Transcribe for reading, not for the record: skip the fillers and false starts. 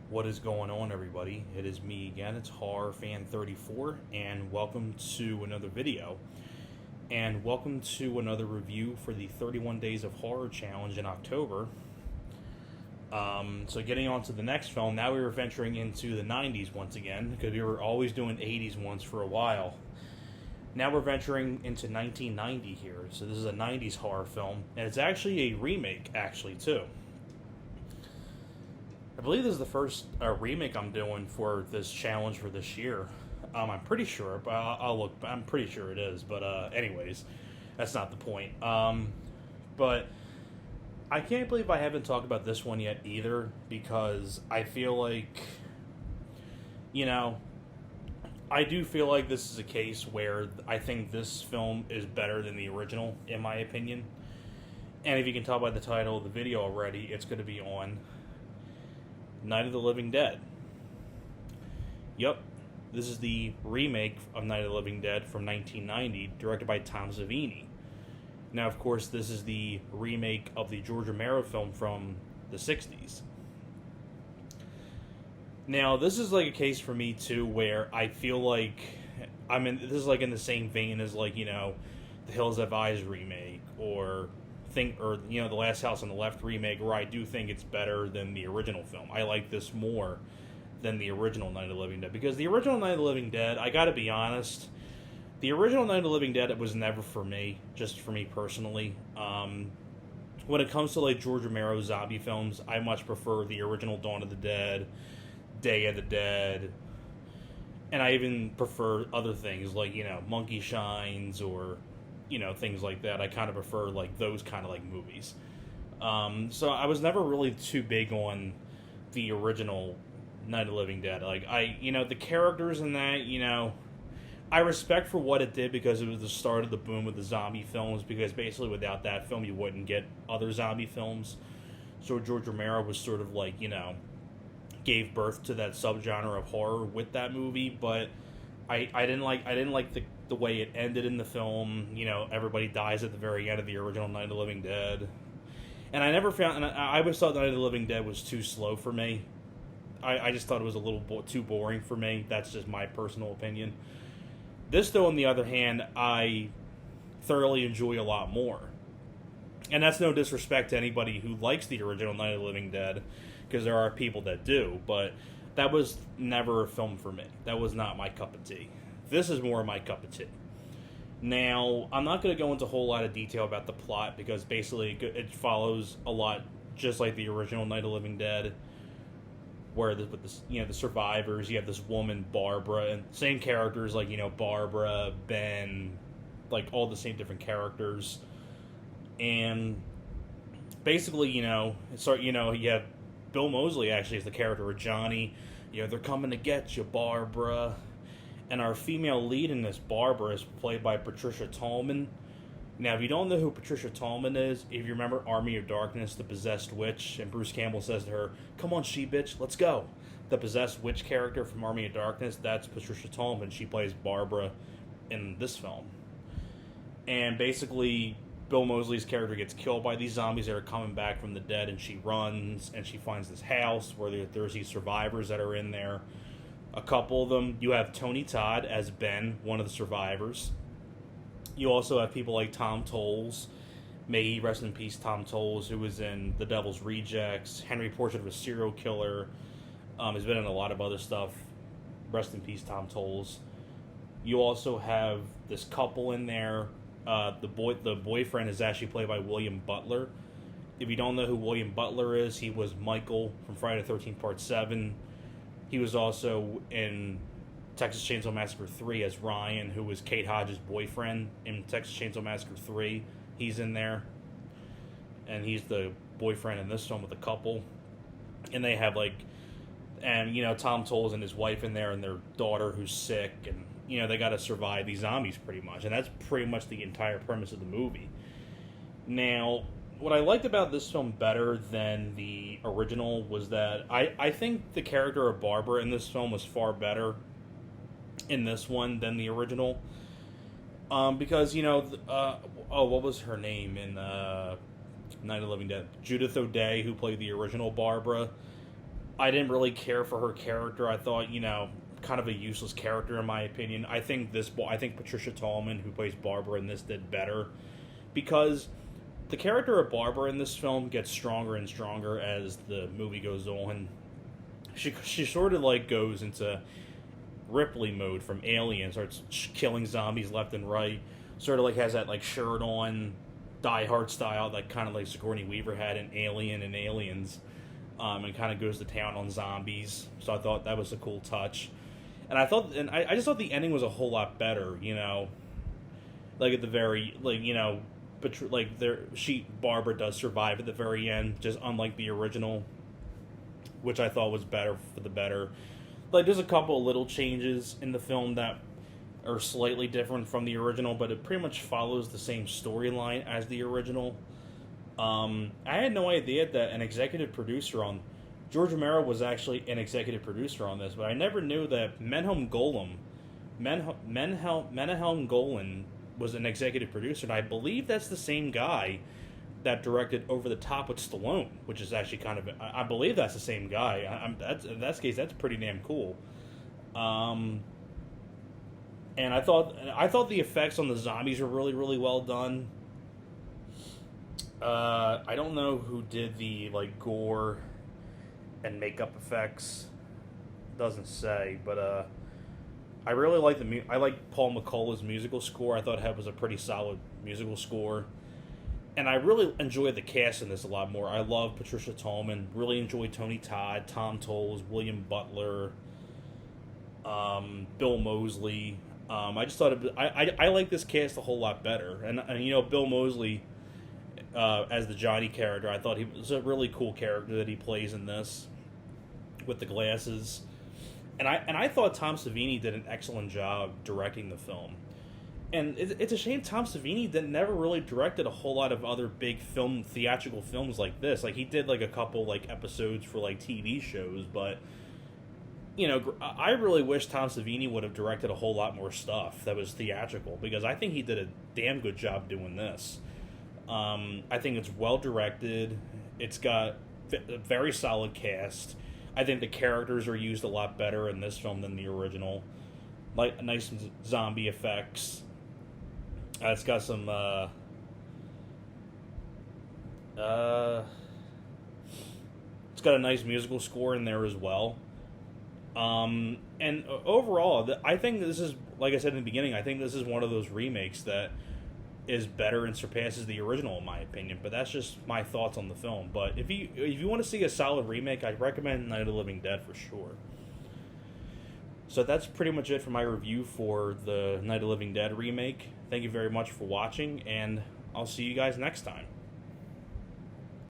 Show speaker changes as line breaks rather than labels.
What is going on, everybody? It is me again. It's Horror Fan 34, and welcome to another video. And welcome to another review for the 31 Days of Horror Challenge in October. So getting on to the next film, now we were venturing into the 90s once again, because we were always doing 80s ones for a while. Now we're venturing into 1990 here, so this is a 90s horror film, and it's actually a remake, too. I believe this is the first remake I'm doing for this challenge for this year. I'm pretty sure, but I'll look. I'm pretty sure it is, but anyways, that's not the point. But I can't believe I haven't talked about this one yet either, because I feel like, I do feel like this is a case where I think this film is better than the original, in my opinion. And if you can tell by the title of the video already, it's going to be on Night of the Living Dead. Yep, this is the remake of Night of the Living Dead from 1990, directed by Tom Savini. Now, of course, this is the remake of the George Romero film from the 60s. Now, this is like a case for me, too, where I feel like this is like in the same vein as, like, the Hills Have Eyes remake, or The Last House on the Left remake, where I do think it's better than the original film. I like this more than the original Night of the Living Dead, because the original Night of the Living Dead, I gotta be honest, the original Night of the Living Dead, it was never for me, just for me personally. When it comes to, like, George Romero zombie films, I much prefer the original Dawn of the Dead, Day of the Dead, and I even prefer other things like, Monkey Shines, or things like that. I kind of prefer, like, those kind of, like, movies. So I was never really too big on the original Night of the Living Dead. Like, the characters in that, I respect for what it did, because it was the start of the boom of the zombie films, because basically without that film you wouldn't get other zombie films. So George Romero was sort of like, gave birth to that subgenre of horror with that movie, but I didn't like the way it ended in the film. Everybody dies at the very end of the original Night of the Living Dead. And I always thought Night of the Living Dead was too slow for me. I just thought it was a little too boring for me. That's just my personal opinion. This, though, on the other hand, I thoroughly enjoy a lot more. And that's no disrespect to anybody who likes the original Night of the Living Dead, because there are people that do, but that was never a film for me. That was not my cup of tea. This is more my cup of tea. Now, I'm not going to go into a whole lot of detail about the plot, because basically it follows a lot just like the original Night of the Living Dead, where with the survivors, you have this woman, Barbara, and same characters like, Barbara, Ben, like all the same different characters. And basically, you have Bill Moseley actually is the character of Johnny. They're coming to get you, Barbara. And our female lead in this, Barbara, is played by Patricia Tallman. Now, if you don't know who Patricia Tallman is, if you remember Army of Darkness, the possessed witch, and Bruce Campbell says to her, "Come on, she-bitch, let's go." The possessed witch character from Army of Darkness, that's Patricia Tallman. She plays Barbara in this film. And basically, Bill Moseley's character gets killed by these zombies that are coming back from the dead, and she runs, and she finds this house where there's these survivors that are in there. A couple of them, you have Tony Todd as Ben, one of the survivors. You also have people like Tom Tolles, may he rest in peace, Tom Tolles, who was in The Devil's Rejects, Henry Portrait of a Serial Killer, has been in a lot of other stuff. Rest in peace, Tom Tolles. You also have this couple in there. The boyfriend is actually played by William Butler. If you don't know who William Butler is, he was Michael from Friday the 13th Part 7. He was also in Texas Chainsaw Massacre 3 as Ryan, who was Kate Hodges' boyfriend in Texas Chainsaw Massacre 3. He's in there. And he's the boyfriend in this film with the couple. And they have, Tom Tolles and his wife in there, and their daughter who's sick, and they got to survive these zombies pretty much. And that's pretty much the entire premise of the movie. Now, what I liked about this film better than the original was that I think the character of Barbara in this film was far better in this one than the original. Because, what was her name in Night of the Living Dead? Judith O'Dea, who played the original Barbara. I didn't really care for her character. I thought, kind of a useless character in my opinion. I think Patricia Tallman, who plays Barbara in this, did better because the character of Barbara in this film gets stronger and stronger as the movie goes on. She sort of like goes into Ripley mode from Alien, starts killing zombies left and right. Sort of like has that like shirt on, Die Hard style, that kind of like Sigourney Weaver had in Alien and Aliens, and kind of goes to town on zombies. So I thought that was a cool touch, and I just thought the ending was a whole lot better. Like at the very but Barbara does survive at the very end, just unlike the original, which I thought was better for the better. Like there's a couple of little changes in the film that are slightly different from the original, but it pretty much follows the same storyline as the original. I had no idea that an executive producer on George Romero was actually an executive producer on this, but I never knew that Menahem Golan was an executive producer, and I believe that's the same guy that directed Over the Top with Stallone, which is actually kind of, I believe that's the same guy. In that case, that's pretty damn cool. And I thought the effects on the zombies were really, really well done. I don't know who did the gore and makeup effects. Doesn't say, but I really like I like Paul McCullough's musical score. I thought it was a pretty solid musical score. And I really enjoy the cast in this a lot more. I love Patricia Tallman. Really enjoy Tony Todd, Tom Tolles, William Butler, Bill Moseley. I just thought I like this cast a whole lot better. And Bill Moseley as the Johnny character, I thought he was a really cool character that he plays in this with the glasses. And I thought Tom Savini did an excellent job directing the film. And it's a shame Tom Savini never really directed a whole lot of other big theatrical films like this. Like, he did, a couple, episodes for, TV shows, but, I really wish Tom Savini would have directed a whole lot more stuff that was theatrical, because I think he did a damn good job doing this. I think it's well-directed. It's got a very solid cast. I think the characters are used a lot better in this film than the original. Like, nice zombie effects. It's got some, it's got a nice musical score in there as well. And overall, I think this is, like I said in the beginning, I think this is one of those remakes that is better and surpasses the original, in my opinion. But that's just my thoughts on the film. But if you want to see a solid remake, I'd recommend Night of the Living Dead for sure. So that's pretty much it for my review for the Night of the Living Dead remake. Thank you very much for watching, and I'll see you guys next time.